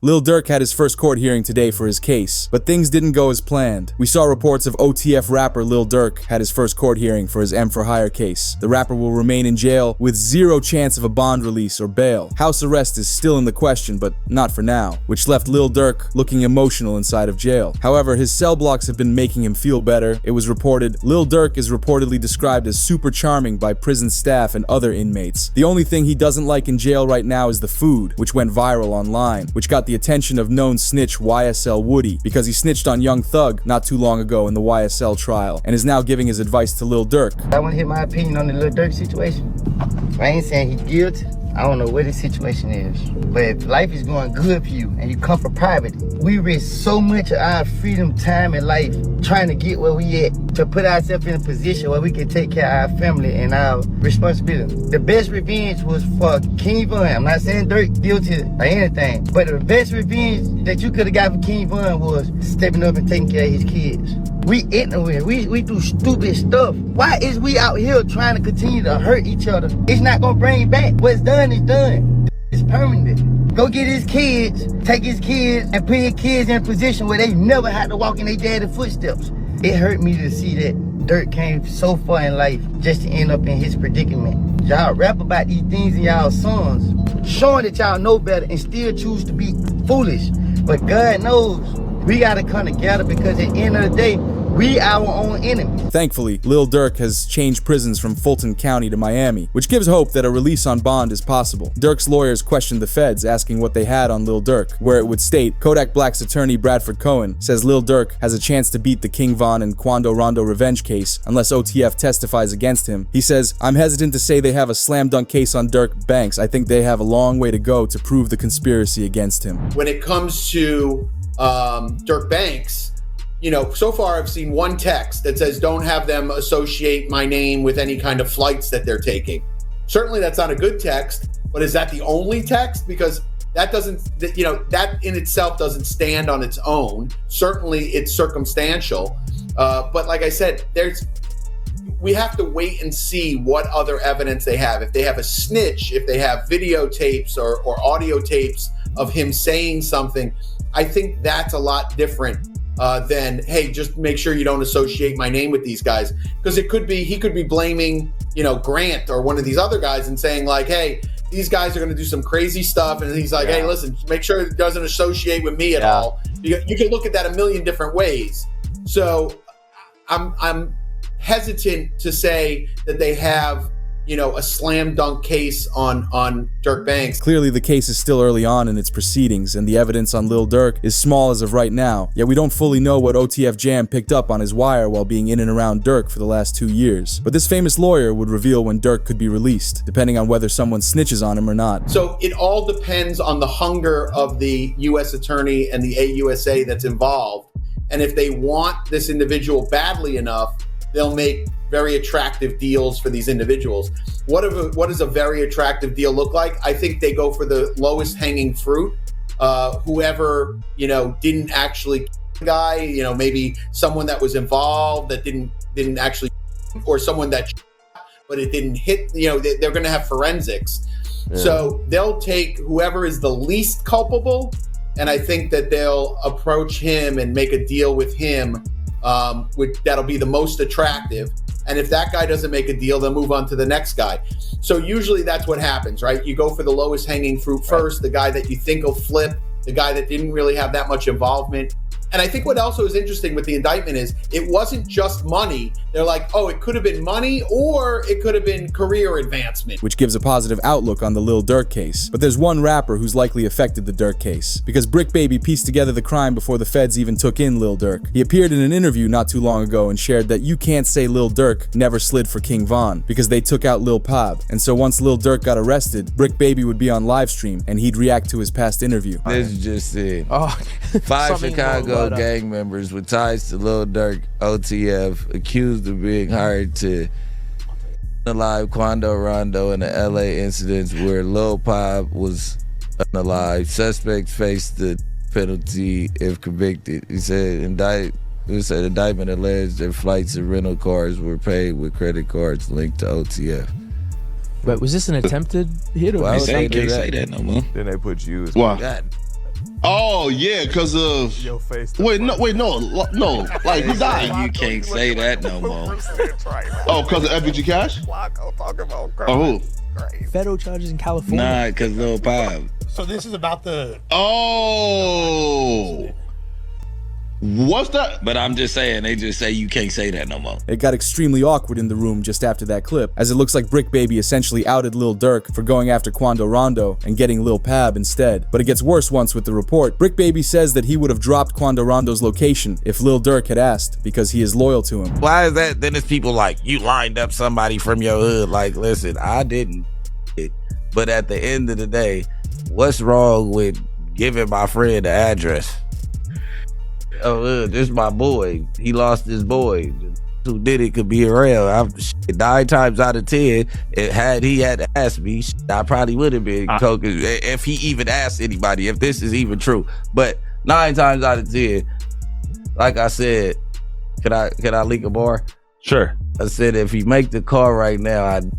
Lil Durk had his first court hearing today for his case, but things didn't go as planned. We saw reports of OTF rapper Lil Durk had his first court hearing for his M for Hire case. The rapper will remain in jail with zero chance of a bond release or bail. House arrest is still in the question, but not for now, which left Lil Durk looking emotional inside of jail. However, his cell blocks have been making him feel better. It was reported Lil Durk is reportedly described as super charming by prison staff and other inmates. The only thing he doesn't like in jail right now is the food, which went viral online, which got the attention of known snitch YSL Woody because he snitched on Young Thug not too long ago in the YSL trial and is now giving his advice to Lil Durk. I want to hear my opinion on the Lil Durk situation. I ain't saying he's guilty. I don't know what his situation is. But if life is going good for you and you come from poverty, we risk so much of our freedom, time, and life trying to get where we at to put ourselves in a position where we can take care of our family and our responsibility. The best revenge was for King Von. I'm not saying Durk guilty or anything, but the best revenge that you could have got for King Von was stepping up and taking care of his kids. We ignorant, we do stupid stuff. Why is we out here trying to continue to hurt each other? It's not gonna bring it back. What's done is done. It's permanent. Go get his kids, take his kids, and put his kids in a position where they never had to walk in their daddy's footsteps. It hurt me to see that Durk came so far in life just to end up in his predicament. Y'all rap about these things in y'all songs, showing that y'all know better and still choose to be foolish. But God knows we gotta come together because at the end of the day, we our own enemy. Thankfully, Lil Durk has changed prisons from Fulton County to Miami, which gives hope that a release on bond is possible. Durk's lawyers questioned the feds, asking what they had on Lil Durk, where it would state, Kodak Black's attorney Bradford Cohen says Lil Durk has a chance to beat the King Von and Quando Rondo revenge case unless OTF testifies against him. He says, I'm hesitant to say they have a slam dunk case on Durk Banks. I think they have a long way to go to prove the conspiracy against him. When it comes to Durk Banks, you know, so far I've seen one text that says don't have them associate my name with any kind of flights that they're taking. Certainly that's not a good text, but is that the only text? Because that doesn't, you know, that in itself doesn't stand on its own. Certainly it's circumstantial. But like I said, we have to wait and see what other evidence they have. If they have a snitch, if they have videotapes or audio tapes of him saying something, I think that's a lot different than, hey, just make sure you don't associate my name with these guys. Because it could be, he could be blaming, you know, Grant or one of these other guys and saying like, hey, these guys are going to do some crazy stuff. And he's like, hey, listen, make sure it doesn't associate with me at all. You can look at that a million different ways. So I'm hesitant to say that they have, you know, a slam dunk case on Durk Banks. Clearly the case is still early on in its proceedings and the evidence on Lil Durk is small as of right now, yet we don't fully know what OTF Jam picked up on his wire while being in and around Durk for the last 2 years. But this famous lawyer would reveal when Durk could be released, depending on whether someone snitches on him or not. So it all depends on the hunger of the U.S. attorney and the AUSA that's involved. And if they want this individual badly enough, they'll make very attractive deals for these individuals. What does a very attractive deal look like? I think they go for the lowest hanging fruit. Whoever, you know, didn't actually guy, you know, maybe someone that was involved that didn't actually, or someone that, but it didn't hit, you know, they're going to have forensics. Yeah. So they'll take whoever is the least culpable. And I think that they'll approach him and make a deal with him, that'll be the most attractive. And if that guy doesn't make a deal, they'll move on to the next guy. So usually that's what happens, right? You go for the lowest hanging fruit first, the guy that you think will flip, the guy that didn't really have that much involvement. And I think what also is interesting with the indictment is it wasn't just money. They're like, oh, it could have been money or it could have been career advancement. Which gives a positive outlook on the Lil Durk case. But there's one rapper who's likely affected the Durk case, because Brick Baby pieced together the crime before the feds even took in Lil Durk. He appeared in an interview not too long ago and shared that you can't say Lil Durk never slid for King Von because they took out Lul Pab. And so once Lil Durk got arrested, Brick Baby would be on live stream and he'd react to his past interview. This is just it. 5 Chicago gang members with ties to Lil Durk, OTF, accused of being hired to unalive Quando Rondo in the LA incidents where Lul Pab was unalive. Suspects face the penalty if convicted. He said indictment alleged that flights and rental cars were paid with credit cards linked to OTF. But was this an attempted hit or Well, something? they can't say that no more. Then they put you as Why? God. Oh yeah, because of Your face. wait, no, like who died? You can't say that no more. Oh, because of FBG Cash? Oh, who? Federal charges in California. Nah, because Lul Pab. So this is about the. Oh, what's that? But I'm just saying, they just say you can't say that no more. It got extremely awkward in the room just after that clip, as it looks like Brick Baby essentially outed Lil Durk for going after Quando Rondo and getting Lul Pab instead. But it gets worse once with the report. Brick Baby says that he would have dropped Quando Rondo's location if Lil Durk had asked, because he is loyal to him. Why is that? Then it's people like, you lined up somebody from your hood. Like, listen, I didn't. But at the end of the day, what's wrong with giving my friend the address? Oh, this is my boy. He lost his boy. Who did it could be around. 9 times out of 10, had he had asked me, I probably would have been coke if he even asked anybody, if this is even true. But 9 times out of 10, like I said, can I leak a bar? Sure. I said if he make the call right now, I'd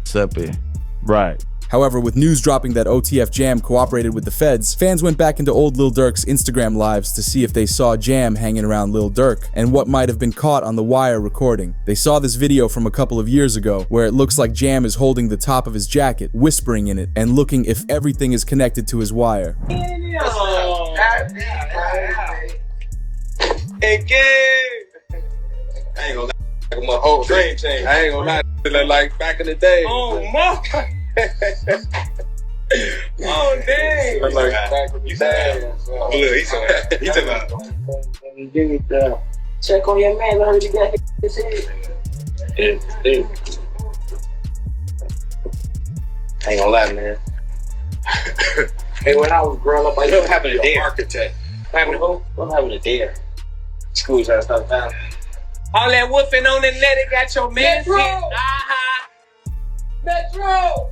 something. Right. However, with news dropping that OTF Jam cooperated with the feds, fans went back into old Lil Durk's Instagram lives to see if they saw Jam hanging around Lil Durk and what might have been caught on the wire recording. They saw this video from a couple of years ago where it looks like Jam is holding the top of his jacket, whispering in it, and looking if everything is connected to his wire. Hey, I ain't gonna lie, my whole dream changed. I ain't gonna lie, like back in the day. Oh my! Oh dang! Like back in the day. Look, he took out. Check on your man. I heard you got his head. Yeah. I ain't gonna lie, man. Hey, when I was growing up, I What happened to Dare? architect. What happened to who? What happened to Dare? Schools out of town. All that woofing on the net, it got your man Metro! hit. Metro!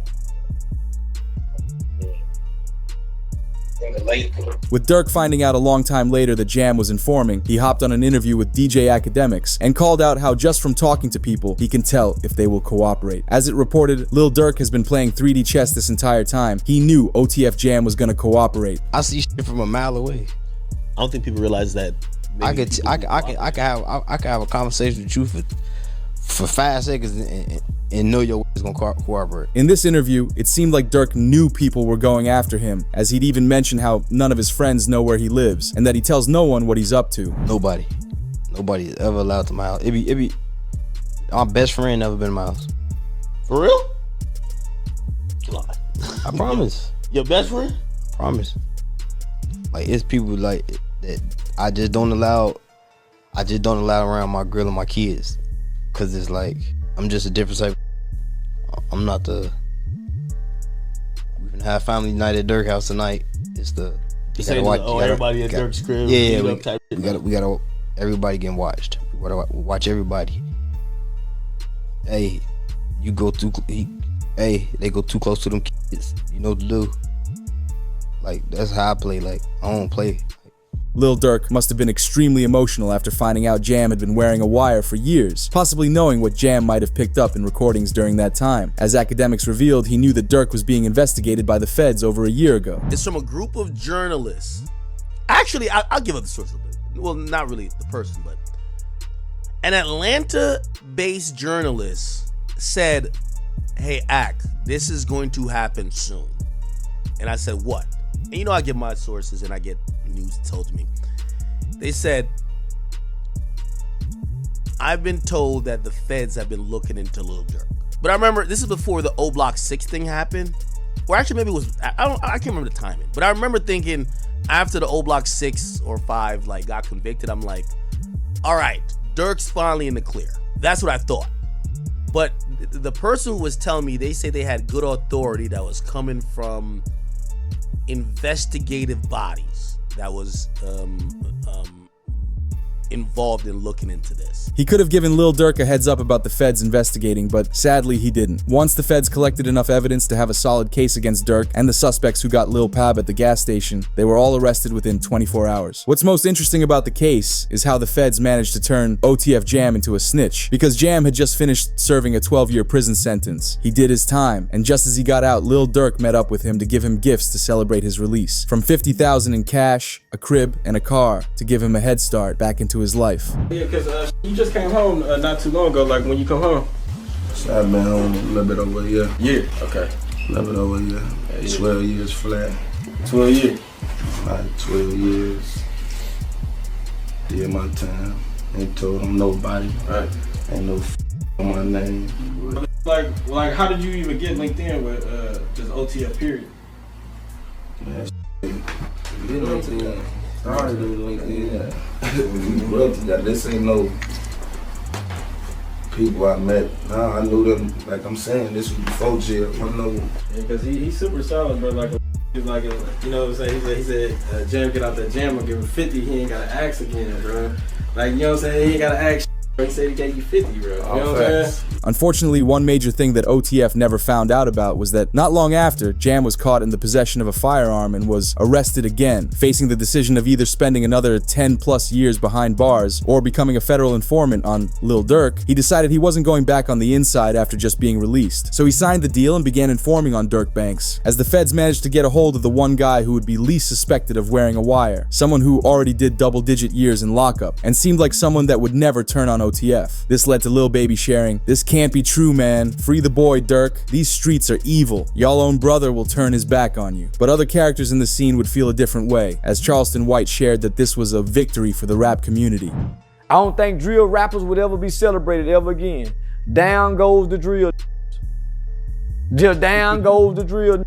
With Durk finding out a long time later that Jam was informing, he hopped on an interview with DJ Academics and called out how just from talking to people, he can tell if they will cooperate. As it reported, Lil Durk has been playing 3D chess this entire time. He knew OTF Jam was gonna cooperate. I see shit from a mile away. I don't think people realize that. I could have a conversation with you for 5 seconds and know your is gonna cooperate. In this interview, it seemed like Durk knew people were going after him, as he'd even mentioned how none of his friends know where he lives, and that he tells no one what he's up to. Nobody is ever allowed to my house. It be my best friend never been to my house. For real? I promise. Your best friend? I promise. Like, it's people like that I just don't allow around my girl and my kids, cause it's like I'm just a different type. I'm not the. We're gonna have family night at Durk house tonight. It's the. Everybody at Durk's crib. Yeah, we gotta. Everybody getting watched. We gotta watch everybody. Hey, you go too. Hey, they go too close to them kids. You know what to do. Like, that's how I play. Like, I don't play. Lil Durk must have been extremely emotional after finding out Jam had been wearing a wire for years, possibly knowing what Jam might have picked up in recordings during that time. As Academics revealed, he knew that Durk was being investigated by the feds over a year ago. It's from a group of journalists. Actually, I'll give up the source a little bit. Well, not really the person, but an Atlanta-based journalist said, "Hey, this is going to happen soon." And I said, "What?" And you know, I get my sources and I get news told to me. They said, "I've been told that the feds have been looking into Lil Durk." But I remember this is before the O Block 6 thing happened. Or actually, maybe it was, I can't remember the timing. But I remember thinking after the O Block 6 or 5 like got convicted, I'm like, all right, Durk's finally in the clear. That's what I thought. But the person who was telling me, they say they had good authority that was coming from investigative bodies that was involved in looking into this. He could have given Lil Durk a heads up about the feds investigating, but sadly he didn't. Once the feds collected enough evidence to have a solid case against Durk and the suspects who got Lul Pab at the gas station, they were all arrested within 24 hours. What's most interesting about the case is how the feds managed to turn OTF Jam into a snitch. Because Jam had just finished serving a 12-year prison sentence. He did his time, and just as he got out, Lil Durk met up with him to give him gifts to celebrate his release. From $50,000 in cash, a crib, and a car to give him a head start back into his life. Yeah, because you just came home not too long ago, like when you come home. So I've been home a little bit over a year. Yeah, okay. A little bit over a year. Yeah. 12 years flat. 12 years? Like 12 years. Did my time. Ain't told them nobody. Right. Ain't no on my name. Like, how did you even get linked in with just OTF period? Man, get linked in. Started with LinkedIn. We broke together. This ain't no people I met. Nah, I knew them. Like I'm saying, this was before jail. I know. Yeah, because he's super solid, bro. Like, he's like, you know what I'm saying? He said, Jam get out that jam, I'll give him 50. He ain't got to ask again, bro. Like, you know what I'm saying? He ain't got to ask. He said he gave you 50, bro. You know what I'm saying? Unfortunately, one major thing that OTF never found out about was that not long after, Jam was caught in the possession of a firearm and was arrested again, facing the decision of either spending another 10+ years behind bars or becoming a federal informant on Lil Durk. He decided he wasn't going back on the inside after just being released. So he signed the deal and began informing on Durk banks, as the feds managed to get a hold of the one guy who would be least suspected of wearing a wire, someone who already did double-digit years in lockup, and seemed like someone that would never turn on OTF. This led to Lil Baby sharing, "This can't be true, man. Free the boy, Durk. These streets are evil. Y'all own brother will turn his back on you." But other characters in the scene would feel a different way, as Charleston White shared that this was a victory for the rap community. I don't think drill rappers would ever be celebrated ever again. Down goes the drill. Just down goes the drill.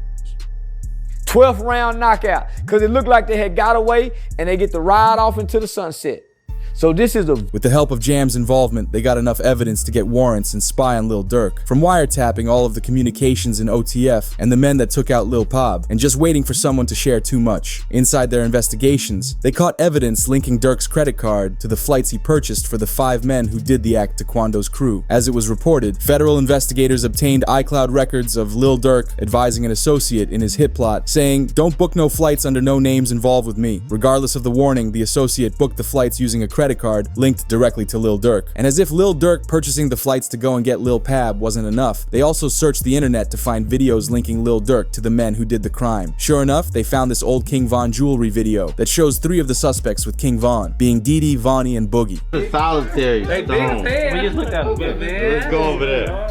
12th round knockout, because it looked like they had got away and they get to ride off into the sunset. So this is With the help of Jam's involvement, they got enough evidence to get warrants and spy on Lil Durk, from wiretapping all of the communications in OTF and the men that took out Lul Pab, and just waiting for someone to share too much. Inside their investigations, they caught evidence linking Durk's credit card to the flights he purchased for the 5 men who did the act to Quando's crew. As it was reported, federal investigators obtained iCloud records of Lil Durk advising an associate in his hit plot, saying, "Don't book no flights under no names involved with me." Regardless of the warning, the associate booked the flights using a credit card linked directly to Lil Durk. And as if Lil Durk purchasing the flights to go and get Lul Pab wasn't enough, they also searched the internet to find videos linking Lil Durk to the men who did the crime. Sure enough, they found this old King Von jewelry video that shows 3 of the suspects with King Von, being Didi, Vonnie, and Boogie. Solitary. We just looked at him. Let's go over there.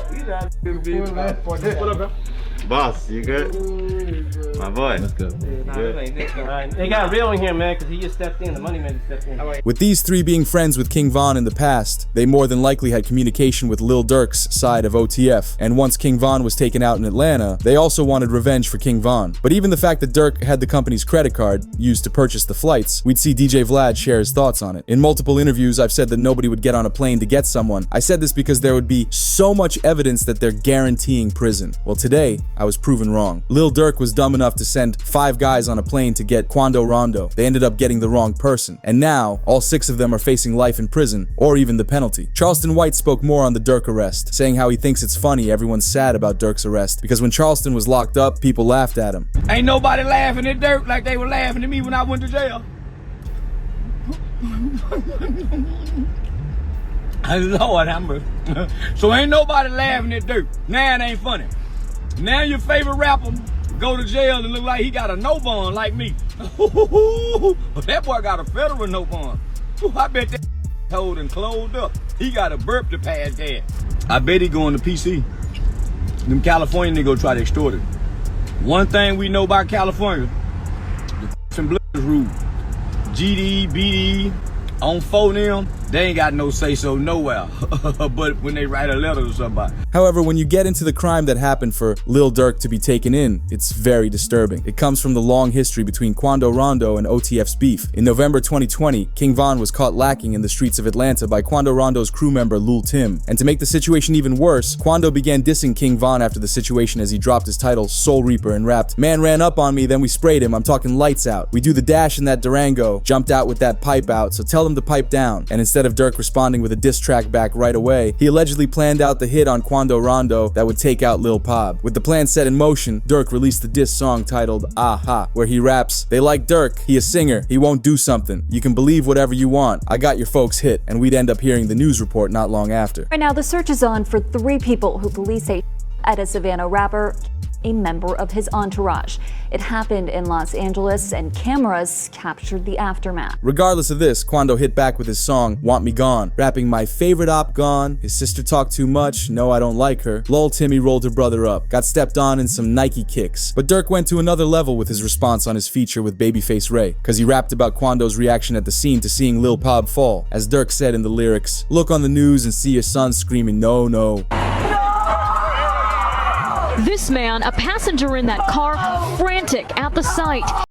What up, bro? Boss, you good? My boy. Let's go. They got real in here, man, because he just stepped in. The money man just stepped in. With these 3 being friends with King Von in the past, they more than likely had communication with Lil Durk's side of OTF, and once King Von was taken out in Atlanta, they also wanted revenge for King Von. But even the fact that Durk had the company's credit card used to purchase the flights, we'd see DJ Vlad share his thoughts on it. In multiple interviews, I've said that nobody would get on a plane to get someone. I said this because there would be so much evidence that they're guaranteeing prison. Well, today, I was proven wrong. Lil Durk was dumb enough to send 5 guys on a plane to get Quando Rondo. They ended up getting the wrong person. And now, all 6 of them are facing life in prison, or even the penalty. Charleston White spoke more on the Durk arrest, saying how he thinks it's funny everyone's sad about Durk's arrest, because when Charleston was locked up, people laughed at him. Ain't nobody laughing at Durk like they were laughing at me when I went to jail. Lord, I'm so ain't nobody laughing at Durk. Now it ain't funny. Now your favorite rapper go to jail and look like he got a no bond like me. That boy got a federal no bond. I bet that hold and closed up. He got a burp to pass that. I bet he going to PC. Them California niggas try to extort it. One thing we know about California, the bloods rule. GD, BD, on 4 them, they ain't got no say-so nowhere. But when they write a letter to somebody. However, when you get into the crime that happened for Lil Durk to be taken in, it's very disturbing. It comes from the long history between Quando Rondo and OTF's beef. In November 2020, King Von was caught lacking in the streets of Atlanta by Quando Rondo's crew member Lul Tim. And to make the situation even worse, Quando began dissing King Von after the situation as he dropped his title Soul Reaper and rapped, "Man ran up on me, then we sprayed him, I'm talking lights out. We do the dash in that Durango, jumped out with that pipe out, so tell them to pipe down." And instead of Durk responding with a diss track back right away, he allegedly planned out the hit on Quando Rondo that would take out Lil Pab. With the plan set in motion, Durk released the diss song titled Aha, where he raps, "They like Durk, he a singer, he won't do something. You can believe whatever you want, I got your folks hit," and we'd end up hearing the news report not long after. Right now, the search is on for 3 people who police say at a Savannah rapper, a member of his entourage. It happened in Los Angeles and cameras captured the aftermath. Regardless of this, Quando hit back with his song Want Me Gone, rapping "My favorite op gone, his sister talked too much, no I don't like her, lol Timmy rolled her brother up, got stepped on in some Nike kicks." But Durk went to another level with his response on his feature with Babyface Ray, cause he rapped about Quando's reaction at the scene to seeing Lil Pab fall. As Durk said in the lyrics, "Look on the news and see your son screaming no, no." This man, a passenger in that car, frantic at the sight.